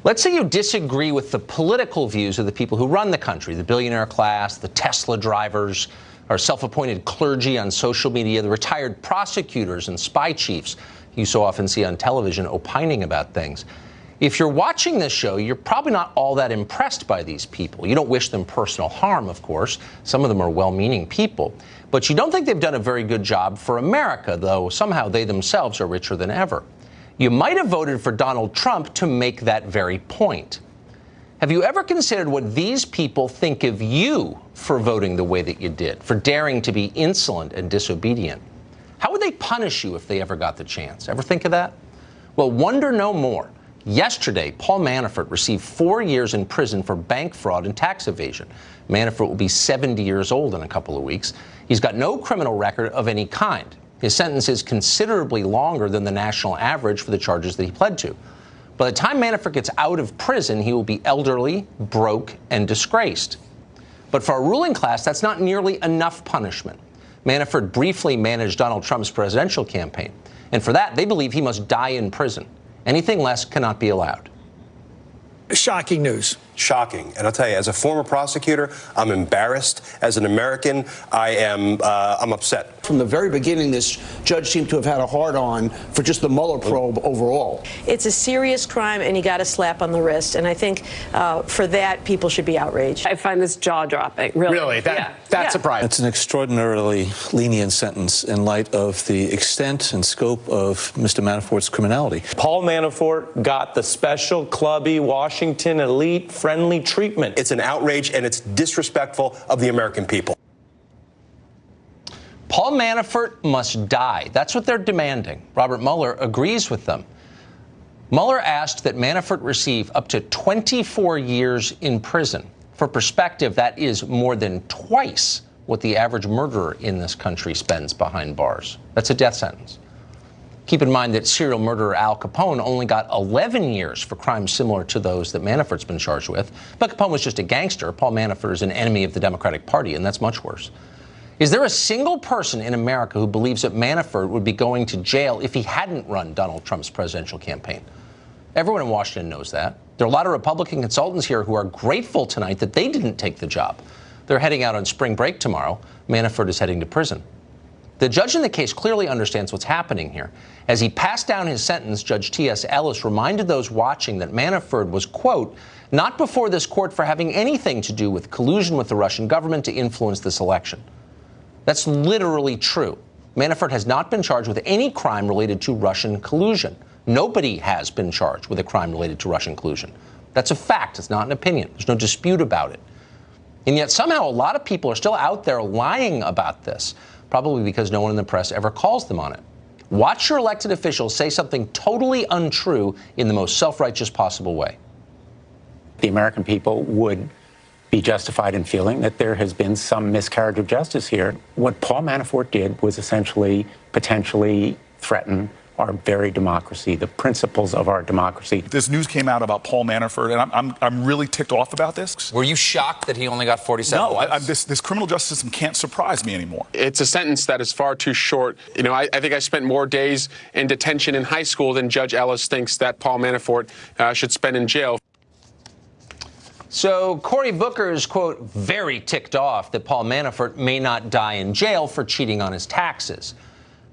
Let's say you disagree with the political views of the people who run the country, the billionaire class, the Tesla drivers, our self-appointed clergy on social media, the retired prosecutors and spy chiefs you so often see on television opining about things. If you're watching this show, you're probably not all that impressed by these people. You don't wish them personal harm, of course. Some of them are well-meaning people. But you don't think they've done a very good job for America, though somehow they themselves are richer than ever. You might have voted for Donald Trump to make that very point. Have you ever considered what these people think of you for voting the way that you did, for daring to be insolent and disobedient? How would they punish you if they ever got the chance? Ever think of that? Well, wonder no more. Yesterday, Paul Manafort received 4 years in prison for bank fraud and tax evasion. Manafort will be 70 years old in a couple of weeks. He's got no criminal record of any kind. His sentence is considerably longer than the national average for the charges that he pled to. By the time Manafort gets out of prison, he will be elderly, broke, and disgraced. But for our ruling class, that's not nearly enough punishment. Manafort briefly managed Donald Trump's presidential campaign, and for that, they believe he must die in prison. Anything less cannot be allowed. Shocking news. Shocking. And I'll tell you, as a former prosecutor, I'm embarrassed. As an American, I'm upset. From the very beginning, this judge seemed to have had a hard-on for just the Mueller probe overall. It's a serious crime, and you got a slap on the wrist. And I think for that, people should be outraged. I find this jaw-dropping. Really? That's surprising. It's an extraordinarily lenient sentence in light of the extent and scope of Mr. Manafort's criminality. Paul Manafort got the special, clubby, Washington elite friendly treatment. It's an outrage, and it's disrespectful of the American people. Paul Manafort must die. That's what they're demanding. Robert Mueller agrees with them. Mueller asked that Manafort receive up to 24 years in prison. For perspective, that is more than twice what the average murderer in this country spends behind bars. That's a death sentence. Keep in mind that serial murderer Al Capone only got 11 years for crimes similar to those that Manafort's been charged with. But Capone was just a gangster. Paul Manafort is an enemy of the Democratic Party, and that's much worse. Is there a single person in America who believes that Manafort would be going to jail if he hadn't run Donald Trump's presidential campaign? Everyone in Washington knows that. There are a lot of Republican consultants here who are grateful tonight that they didn't take the job. They're heading out on spring break tomorrow. Manafort is heading to prison. The judge in the case clearly understands what's happening here. As he passed down his sentence, Judge T.S. Ellis reminded those watching that Manafort was, quote, not before this court for having anything to do with collusion with the Russian government to influence this election. That's literally true. Manafort has not been charged with any crime related to Russian collusion. Nobody has been charged with a crime related to Russian collusion. That's a fact. It's not an opinion. There's no dispute about it. And yet somehow a lot of people are still out there lying about this, probably because no one in the press ever calls them on it. Watch your elected officials say something totally untrue in the most self-righteous possible way. The American people would be justified in feeling that there has been some miscarriage of justice here. What Paul Manafort did was essentially potentially threaten our very democracy, the principles of our democracy. This news came out about Paul Manafort, and I'm really ticked off about this. Were you shocked that he only got 47 No, this criminal justice system can't surprise me anymore. It's a sentence that is far too short. You know, I think I spent more days in detention in high school than Judge Ellis thinks that Paul Manafort should spend in jail. So Cory Booker is, quote, very ticked off that Paul Manafort may not die in jail for cheating on his taxes.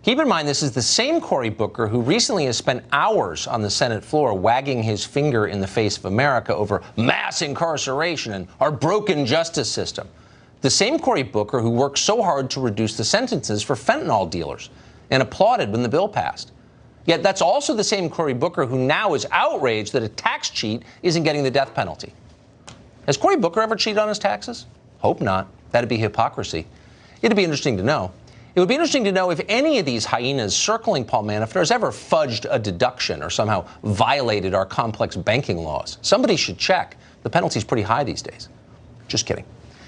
Keep in mind, this is the same Cory Booker who recently has spent hours on the Senate floor wagging his finger in the face of America over mass incarceration and our broken justice system. The same Cory Booker who worked so hard to reduce the sentences for fentanyl dealers and applauded when the bill passed. Yet that's also the same Cory Booker who now is outraged that a tax cheat isn't getting the death penalty. Has Cory Booker ever cheated on his taxes? Hope not. That'd be hypocrisy. It'd be interesting to know. It would be interesting to know if any of these hyenas circling Paul Manafort has ever fudged a deduction or somehow violated our complex banking laws. Somebody should check. The penalty's pretty high these days. Just kidding.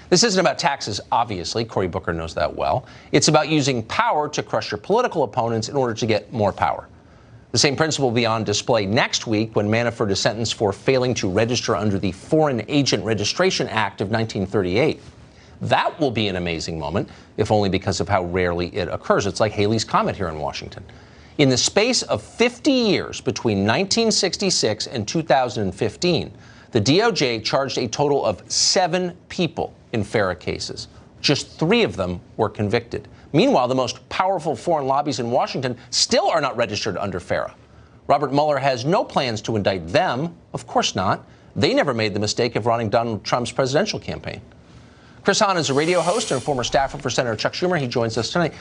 This isn't about taxes, obviously. Cory Booker knows that well. It's about using power to crush your political opponents in order to get more power. The same principle will be on display next week when Manafort is sentenced for failing to register under the Foreign Agent Registration Act of 1938. That will be an amazing moment, if only because of how rarely it occurs. It's like Halley's Comet here in Washington. In the space of 50 years between 1966 and 2015, the DOJ charged a total of 7 people in FARA cases. Just 3 of them were convicted. Meanwhile, the most powerful foreign lobbies in Washington still are not registered under FARA. Robert Mueller has no plans to indict them. Of course not. They never made the mistake of running Donald Trump's presidential campaign. Chris Hahn is a radio host and former staffer for Senator Chuck Schumer. He joins us tonight.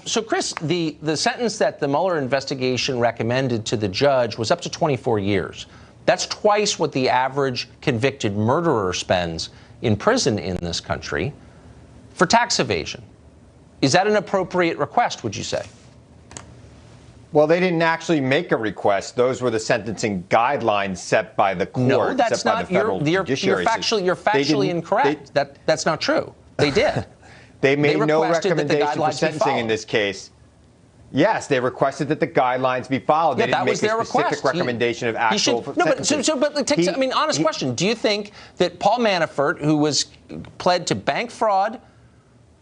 So, Chris, the sentence that the Mueller investigation recommended to the judge was up to 24 years. That's twice what the average convicted murderer spends in prison in this country for tax evasion. Is that an appropriate request, would you say? Well, they didn't actually make a request. Those were the sentencing guidelines set by the court. No, that's set by not. the federal judiciary. You're factually incorrect. That's not true. They did. They made no recommendation for sentencing in this case. Yes, they requested that the guidelines be followed. They didn't make a specific recommendation of actual sentencing. Honest question. Do you think that Paul Manafort, who was pled to bank fraud,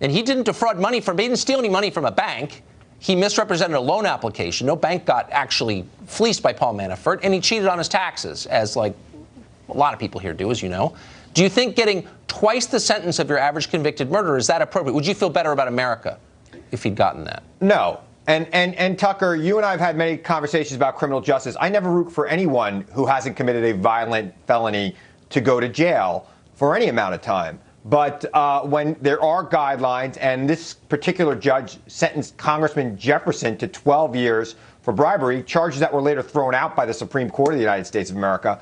and he didn't defraud money he didn't steal any money from a bank. He misrepresented a loan application. No bank got actually fleeced by Paul Manafort, and he cheated on his taxes, as like a lot of people here do, as you know. Do you think getting twice the sentence of your average convicted murderer, is that appropriate? Would you feel better about America if he'd gotten that? No. And Tucker, you and I have had many conversations about criminal justice. I never root for anyone who hasn't committed a violent felony to go to jail for any amount of time. But when there are guidelines, and this particular judge sentenced Congressman Jefferson to 12 years for bribery, charges that were later thrown out by the Supreme Court of the United States of America,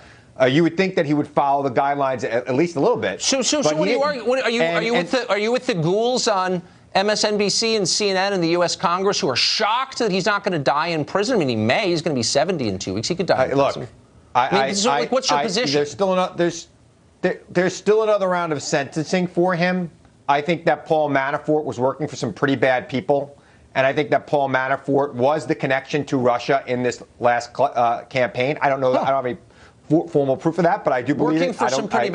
you would think that he would follow the guidelines at least a little bit. So what are you with the ghouls on MSNBC and CNN and the U.S. Congress who are shocked that he's not going to die in prison? I mean, he may. He's going to be 70 in 2 weeks. He could die in prison. Look, what's your position? There's still another round of sentencing for him. I think that Paul Manafort was working for some pretty bad people. And I think that Paul Manafort was the connection to Russia in this last campaign. I don't know. I don't have any formal proof of that, but I do believe Working for some pretty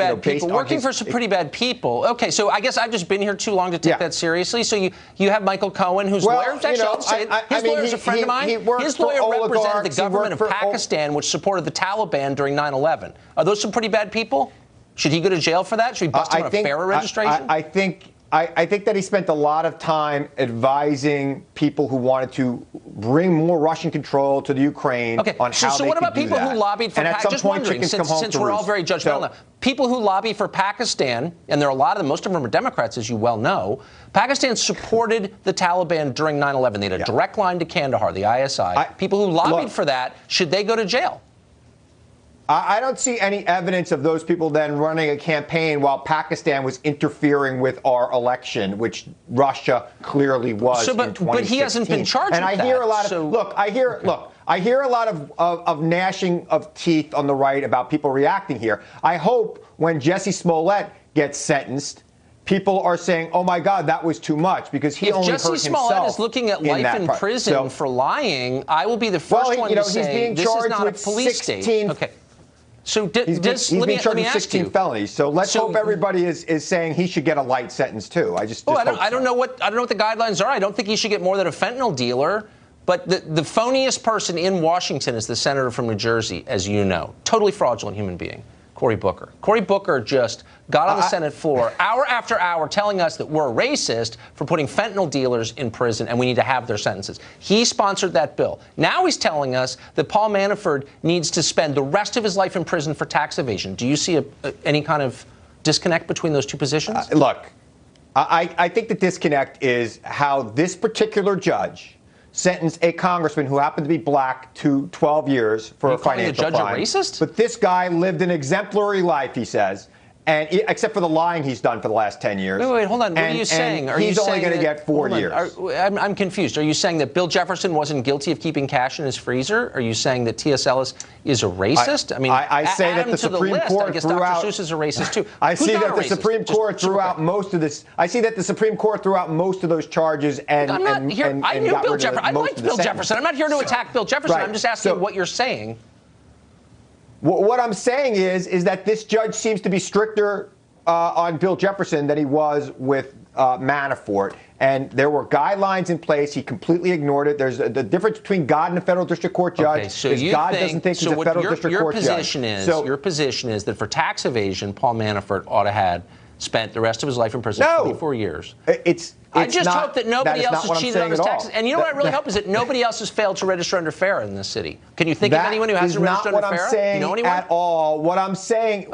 bad people. Okay, so I guess I've just been here too long to take that seriously. So you have Michael Cohen, whose lawyer, actually, I'll say it, his lawyer is a friend of mine. His lawyer represented the government of Pakistan, which supported the Taliban during 9/11. Are those some pretty bad people? Should he go to jail for that? Should we bust him on a FARA registration? I think that he spent a lot of time advising people who wanted to bring more Russian control to the Ukraine on how they could do that. So what about people who lobbied for Pakistan? Just wondering, since we're all very judgmental now, people who lobby for Pakistan, and there are a lot of them, most of them are Democrats, as you well know. Pakistan supported the Taliban during 9/11. They had a direct line to Kandahar, the ISI. People who lobbied for that, should they go to jail? I don't see any evidence of those people then running a campaign while Pakistan was interfering with our election, which Russia clearly was in 2016. But he hasn't been charged with that. And I hear a lot of I hear a lot of gnashing of teeth on the right about people reacting here. I hope when Jesse Smollett gets sentenced, people are saying, "Oh my God, that was too much," because he only hurt himself. If Jesse Smollett is looking at life in prison for lying, I will be the first one to say this is not a police state. Okay. So he's being charged with 16 felonies. So let's hope everybody is saying he should get a light sentence too. I don't know what the guidelines are. I don't think he should get more than a fentanyl dealer. But the phoniest person in Washington is the senator from New Jersey, as you know, totally fraudulent human being, Cory Booker. Cory Booker just got on the Senate floor hour after hour telling us that we're racist for putting fentanyl dealers in prison and we need to have their sentences. He sponsored that bill. Now he's telling us that Paul Manafort needs to spend the rest of his life in prison for tax evasion. Do you see any kind of disconnect between those two positions? Look, I think the disconnect is how this particular judge sentenced a congressman who happened to be black to 12 years for a financial crime. Are you calling the judge a racist? But this guy lived an exemplary life, he says, and except for the lying he's done for the last 10 years. Wait, hold on. What are you saying? He's only going to get 4 years. I'm confused. Are you saying that Bill Jefferson wasn't guilty of keeping cash in his freezer? Are you saying that T.S. Ellis is a racist? I say that the Supreme Court threw out. Dr. Seuss is a racist too. I see that the Supreme Court threw out most of this. I see that the Supreme Court threw out most of those charges and I'm not here. I knew Bill Jefferson. I liked Bill Jefferson. I'm not here to attack Bill Jefferson. I'm just asking what you're saying. What I'm saying is that this judge seems to be stricter on Bill Jefferson than he was with Manafort. And there were guidelines in place. He completely ignored it. There's the difference between God and a federal district court judge. Okay, so is you God think, doesn't think so he's a federal district court judge. Your position is that for tax evasion, Paul Manafort ought to have spent the rest of his life in prison, 24 years. I just hope that nobody else has cheated on his taxes. And you know what I really hope is that nobody else has failed to register under FARA in this city. Can you think of anyone who hasn't registered under FARA? That is not what I'm saying at all. What I'm saying,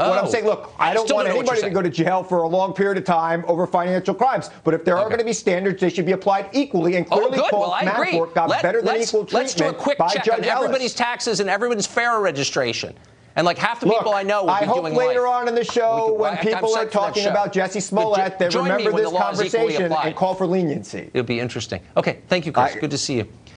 look, I don't want anybody to go to jail for a long period of time over financial crimes. But if there are going to be standards, they should be applied equally. And clearly, Paul Manafort got better than equal treatment by Judge Ellis. Let's do a quick check on everybody's taxes and everyone's FARA registration. And like half the people I know will be doing life. I hope later on in the show, when people are talking about Jesse Smollett, they remember this conversation and call for leniency. It'll be interesting. Okay, thank you, Chris. Good to see you.